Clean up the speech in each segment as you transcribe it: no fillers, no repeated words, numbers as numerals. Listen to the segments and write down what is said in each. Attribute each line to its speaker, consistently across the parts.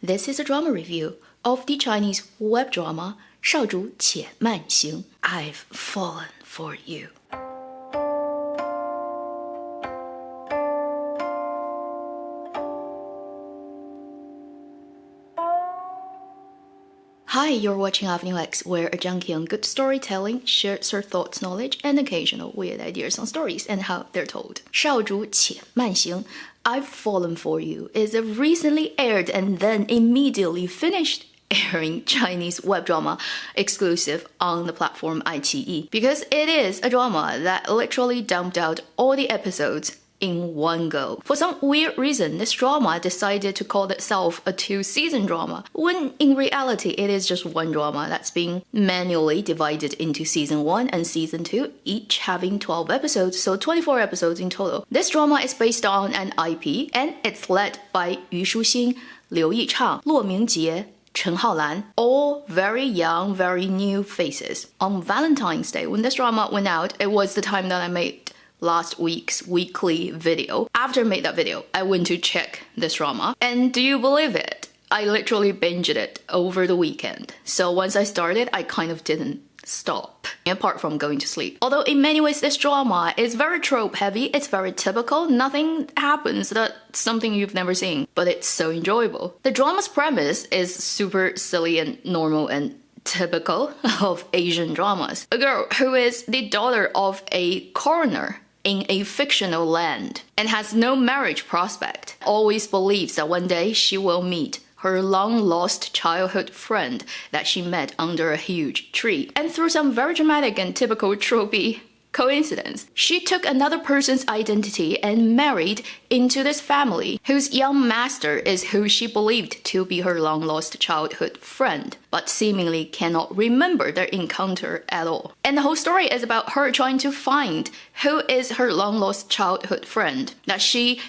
Speaker 1: This is a drama review of the Chinese web drama 少主且慢行 I've fallen for you. Hi, you're watching Avenue X, where a junkie on good storytelling shares her thoughts, knowledge, and occasional weird ideas on stories and how they're told. 少主且慢行 I've Fallen For You is a recently aired and then immediately finished airing Chinese web drama exclusive on the platform iQIYI, because it is a drama that literally dumped out all the episodes in one go. For some weird reason, this drama decided to call itself a 2-season drama, when in reality it is just one drama that's being manually divided into season 1 and season 2, each having 12 episodes, so 24 episodes in total. This drama is based on an IP, and it's led by Yu Shuxing, Liu Yichang, Luo Mingjie, Chen Haolan, all very young, very new faces. On Valentine's Day, when this drama went out, it was the time that I made last week's weekly video. After I made that video, I went to check this drama, and do you believe it? I literally binged it over the weekend. So once I started, I kind of didn't stop, apart from going to sleep. Although in many ways this drama is very trope heavy, it's very typical, nothing happens that's something you've never seen, but it's so enjoyable. The drama's premise is super silly and normal and typical of Asian dramas. A girl who is the daughter of a coroner in a fictional land and has no marriage prospect always believes that one day she will meet her long-lost childhood friend that she met under a huge tree. And through some very dramatic and typical tropey coincidence, she took another person's identity and married into this family, whose young master is who she believed to be her long-lost childhood friend, but seemingly cannot remember their encounter at all. And the whole story is about her trying to find who is her long-lost childhood friend that she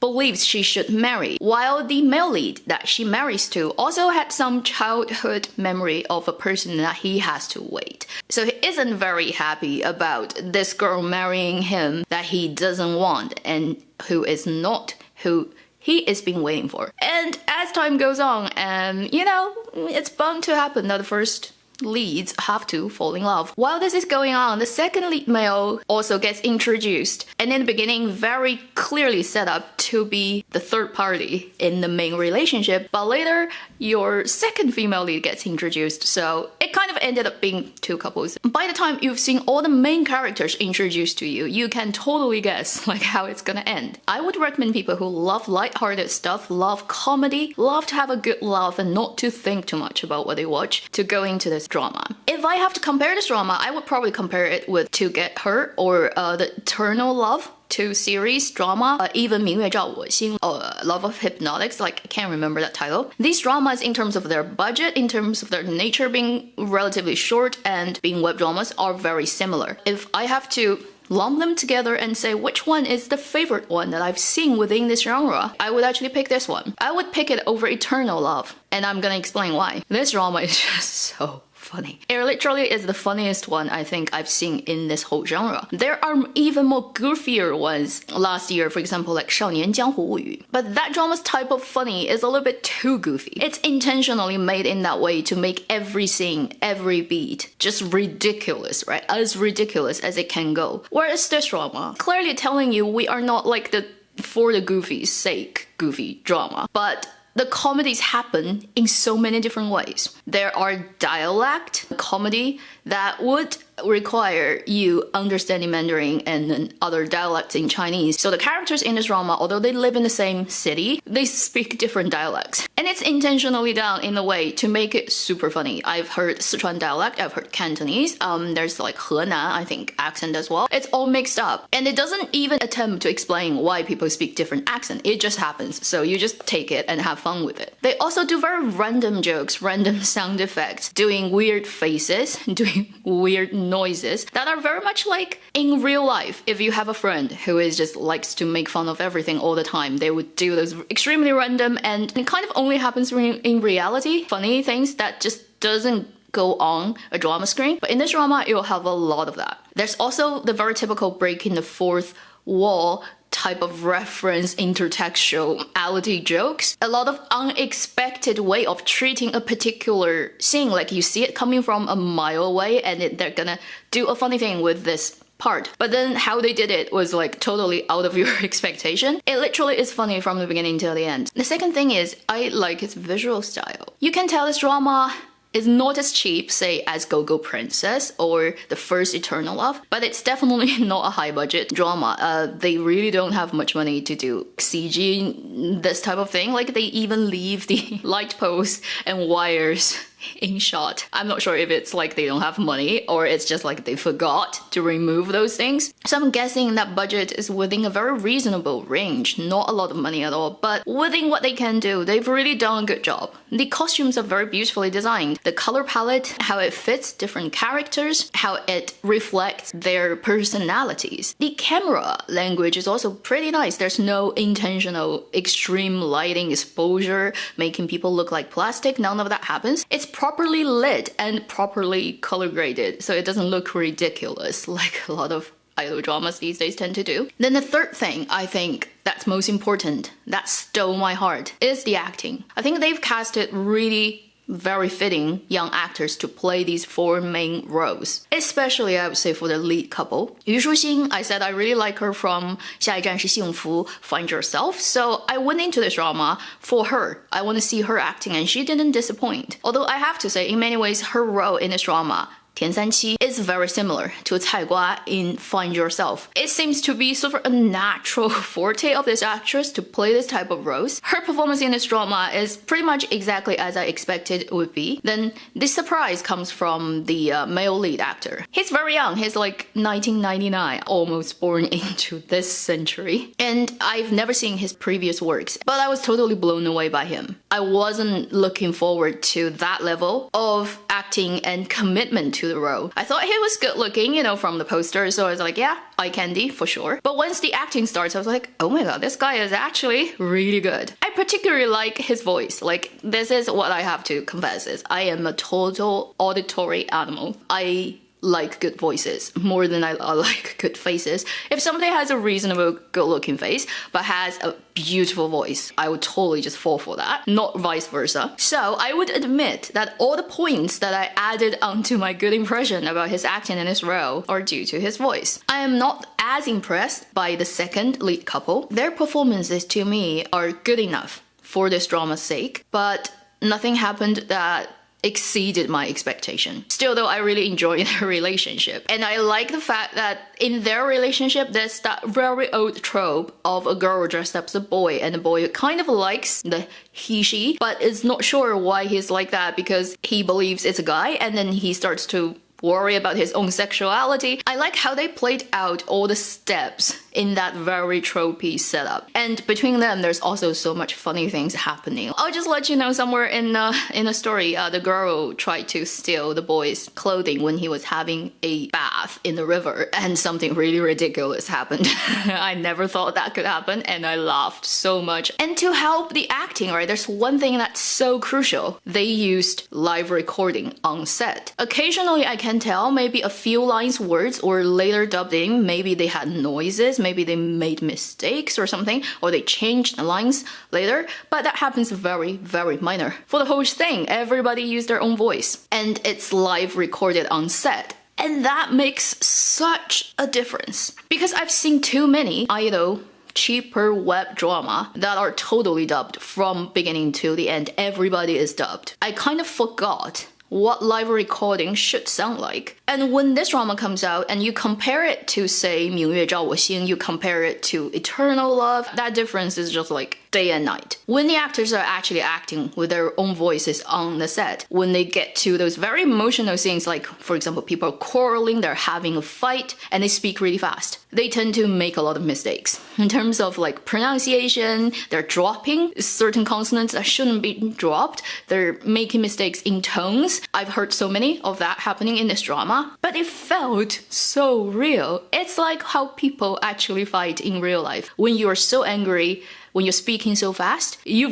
Speaker 1: believes she should marry, while the male lead that she marries to also had some childhood memory of a person that he has to wait. So he isn't very happy about this girl marrying him that he doesn't want and who is not who he is been waiting for. And as time goes on, it's bound to happen that the first leads have to fall in love. While this is going on, the second lead male also gets introduced, and in the beginning very clearly set up to be the third party in the main relationship, but later your second female lead gets introduced, so it kind of ended up being two couples. By the time you've seen all the main characters introduced to you, you can totally guess how it's gonna end. I would recommend people who love lighthearted stuff, love comedy, love to have a good laugh and not to think too much about what they watch, to go into this drama. If I have to compare this drama, I would probably compare it with To Get Her or the Eternal Love 2 series drama, even 明月照我心, Love of Hypnotics, I can't remember that title. These dramas, in terms of their budget, in terms of their nature being relatively short and being web dramas, are very similar. If I have to lump them together and say which one is the favorite one that I've seen within this genre, I would actually pick this one. I would pick it over Eternal Love, and I'm gonna explain why. This drama is just so funny. It literally is the funniest one I think I've seen in this whole genre. There are even more goofier ones last year, for example, like 少年江湖物语. But that drama's type of funny is a little bit too goofy. It's intentionally made in that way to make every scene, every beat, just ridiculous, right? As ridiculous as it can go. Whereas this drama, clearly telling you we are not like the for the goofy's sake goofy drama, but the comedies happen in so many different ways. There are dialect comedy that would require you understanding Mandarin and other dialects in Chinese. So the characters in this drama, although they live in the same city, they speak different dialects. And it's intentionally done in a way to make it super funny. I've heard Sichuan dialect, I've heard Cantonese, there's like Henan, I think, accent as well. It's all mixed up. And it doesn't even attempt to explain why people speak different accents. It just happens. So you just take it and have fun with it. They also do very random jokes, random sound effects, doing weird faces, doing weird noises that are very much like in real life. If you have a friend who is just likes to make fun of everything all the time, they would do those extremely random and it kind of only happens in reality, funny things that just doesn't go on a drama screen. But in this drama, you'll have a lot of that. There's also the very typical breaking the fourth wall type of reference intertextuality jokes, a lot of unexpected way of treating a particular scene, like you see it coming from a mile away and they're gonna do a funny thing with this part. But then how they did it was like totally out of your expectation. It literally is funny from the beginning till the end. The second thing is I like its visual style. You can tell this drama is not as cheap, say, as Go-Go Princess or The First Eternal Love, but it's definitely not a high-budget drama. They really don't have much money to do CG, this type of thing. Like, they even leave the light posts and wires in shot. I'm not sure if it's like they don't have money or it's just like they forgot to remove those things. So I'm guessing that budget is within a very reasonable range. Not a lot of money at all, but within what they can do, they've really done a good job. The costumes are very beautifully designed. The color palette, how it fits different characters, how it reflects their personalities. The camera language is also pretty nice. There's no intentional extreme lighting exposure making people look like plastic. None of that happens. It's properly lit and properly color graded, so it doesn't look ridiculous like a lot of idol dramas these days tend to do. Then the third thing I think that's most important, that stole my heart, is the acting. I think they've casted really very fitting young actors to play these four main roles. Especially, I would say, for the lead couple. Yu Shuxing, I said I really like her from 下一站是幸福, Find Yourself. So I went into this drama for her. I want to see her acting and she didn't disappoint. Although I have to say, in many ways, her role in this drama, Tian Sanqi, is very similar to Cai Gua in Find Yourself. It seems to be sort of a natural forte of this actress to play this type of roles. Her performance in this drama is pretty much exactly as I expected it would be. Then the surprise comes from the male lead actor. He's very young, he's like 1999, almost born into this century. And I've never seen his previous works, but I was totally blown away by him. I wasn't looking forward to that level of acting and commitment to the role. I thought he was good looking, you know, from the poster, so I was like, yeah, eye candy for sure. But once the acting starts, I was like, oh my god, this guy is actually really good. I particularly like his voice. Like, this is what I have to confess is I am a total auditory animal. I like good voices more than I like good faces. If somebody has a reasonable good looking face but has a beautiful voice, I would totally just fall for that, not vice versa. So I would admit that all the points that I added onto my good impression about his acting in this role are due to his voice. I am not as impressed by the second lead couple. Their performances to me are good enough for this drama's sake, but nothing happened that exceeded my expectation. Still though, I really enjoy their relationship. And I like the fact that in their relationship, there's that very old trope of a girl dressed up as a boy and the boy kind of likes the he-she, but is not sure why he's like that because he believes it's a guy and then he starts to worry about his own sexuality. I like how they played out all the steps in that very tropey setup. And between them, there's also so much funny things happening. I'll just let you know somewhere in a story, the girl tried to steal the boy's clothing when he was having a bath in the river and something really ridiculous happened. I never thought that could happen and I laughed so much. And to help the acting, right, there's one thing that's so crucial. They used live recording on set. Occasionally I can tell maybe a few lines words or later dubbed in, maybe they had noises, maybe they made mistakes or something, or they changed the lines later, but that happens very, very minor. For the whole thing, everybody used their own voice, and it's live recorded on set. And that makes such a difference. Because I've seen too many idol cheaper web drama that are totally dubbed from beginning to the end. Everybody is dubbed. I kind of forgot what live recording should sound like. And when this drama comes out and you compare it to, say, 明月照我心, you compare it to Eternal Love, that difference is just like day and night. When the actors are actually acting with their own voices on the set, when they get to those very emotional scenes, like, for example, people are quarreling, they're having a fight, and they speak really fast, they tend to make a lot of mistakes. In terms of like pronunciation, they're dropping certain consonants that shouldn't be dropped, they're making mistakes in tones. I've heard so many of that happening in this drama, but it felt so real. It's like how people actually fight in real life. When you are so angry, when you're speaking so fast, you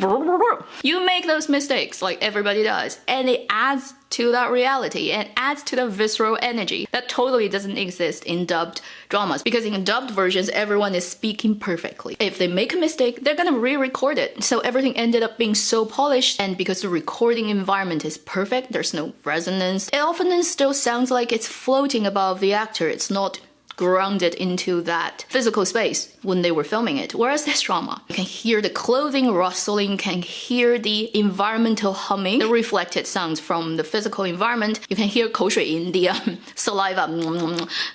Speaker 1: make those mistakes like everybody does, and it adds to that reality and adds to the visceral energy that totally doesn't exist in dubbed dramas, because in dubbed versions everyone is speaking perfectly. If they make a mistake, they're gonna re-record it, so everything ended up being so polished, and because the recording environment is perfect, there's no resonance, it often still sounds like it's floating above the actor. It's not grounded into that physical space when they were filming it. Whereas this drama, you can hear the clothing rustling, can hear the environmental humming, the reflected sounds from the physical environment. You can hear 口水音, the saliva,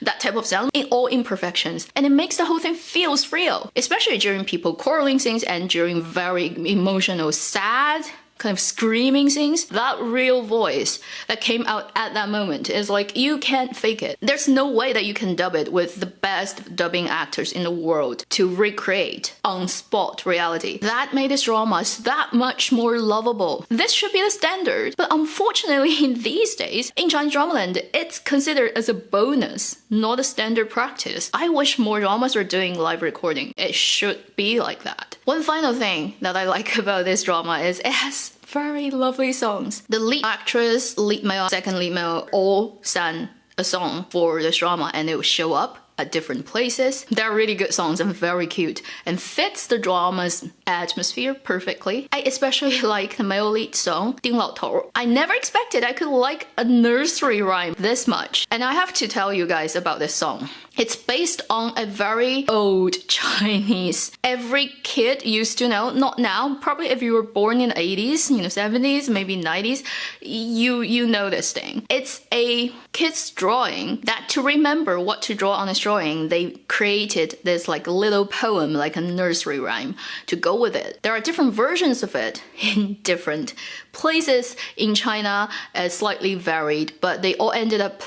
Speaker 1: that type of sound, in all imperfections. And it makes the whole thing feels real, especially during people quarreling scenes and during very emotional, sad, kind of screaming scenes. That real voice that came out at that moment is like, you can't fake it. There's no way that you can dub it with the best dubbing actors in the world to recreate on-spot reality. That made this drama that much more lovable. This should be the standard, but unfortunately in these days, in Chinese dramaland, it's considered as a bonus, not a standard practice. I wish more dramas were doing live recording. It should be like that. One final thing that I like about this drama is it has very lovely songs. The lead actress, lead male, second lead male all sang a song for this drama, and it will show up at different places. They're really good songs and very cute and fits the drama's atmosphere perfectly. I especially like the male lead song, 丁老头. I never expected I could like a nursery rhyme this much. And I have to tell you guys about this song. It's based on a very old Chinese. Every kid used to know, not now, probably if you were born in the 80s, 70s, maybe 90s, you know this thing. It's a kid's drawing that to remember what to draw on this drawing, they created this like little poem, like a nursery rhyme to go with it. There are different versions of it in different places in China, slightly varied, but they all ended up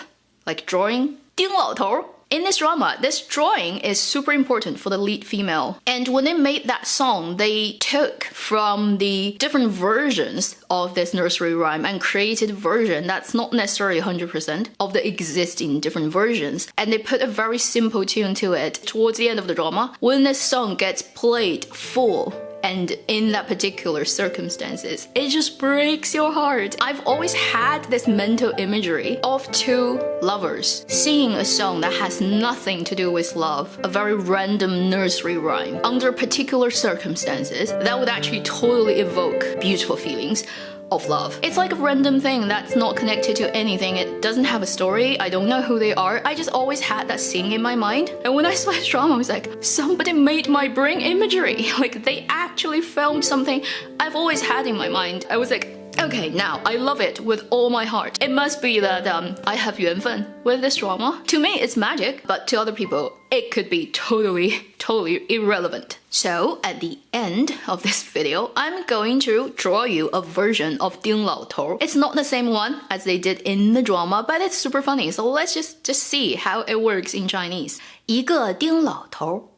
Speaker 1: like drawing 丁老头. In this drama, this drawing is super important for the lead female. And when they made that song, they took from the different versions of this nursery rhyme and created a version that's not necessarily 100% of the existing different versions. And they put a very simple tune to it. Towards the end of the drama, when this song gets played full, and in that particular circumstances, it just breaks your heart. I've always had this mental imagery of two lovers singing a song that has nothing to do with love, a very random nursery rhyme, under particular circumstances that would actually totally evoke beautiful feelings of love. It's like a random thing that's not connected to anything. It doesn't have a story. I don't know who they are. I just always had that scene in my mind. And when I saw this drama, I was like, somebody made my brain imagery. Like they actually filmed something I've always had in my mind. I was like, okay, now I love it with all my heart. It must be that I have 缘分 with this drama. To me, it's magic, but to other people, it could be totally irrelevant. So at the end of this video, I'm going to draw you a version of 丁老头. It's not the same one as they did in the drama, but it's super funny. So let's just see how it works in Chinese. 一个丁老头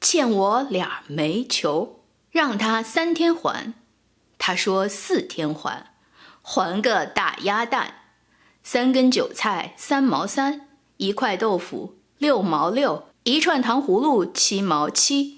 Speaker 1: 欠我2枚球，让他3天还。他说4天还，还个大鸭蛋，3根韭菜3毛3，一块豆腐6毛6，一串糖葫芦7毛7。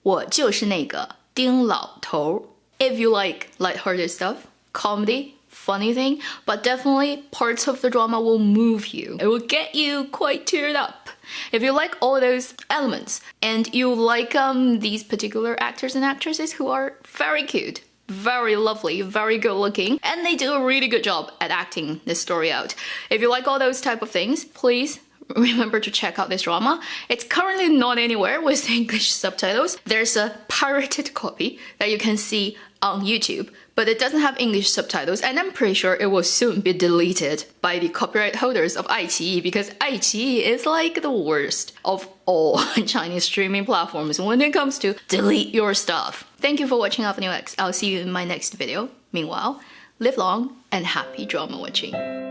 Speaker 1: 我就是那个丁老头。If you like lighthearted stuff, comedy, funny thing, but definitely parts of the drama will move you. It will get you quite teared up. If you like all those elements and you like these particular actors and actresses who are very cute, very lovely, very good looking, and they do a really good job at acting this story out. If you like all those type of things, please remember to check out this drama. It's currently not anywhere with English subtitles. There's a pirated copy that you can see on YouTube, but it doesn't have English subtitles, and I'm pretty sure it will soon be deleted by the copyright holders of iQIYI, because iQIYI is like the worst of all Chinese streaming platforms when it comes to delete your stuff. Thank you for watching Avenue X. I'll see you in my next video. Meanwhile, live long and happy drama watching.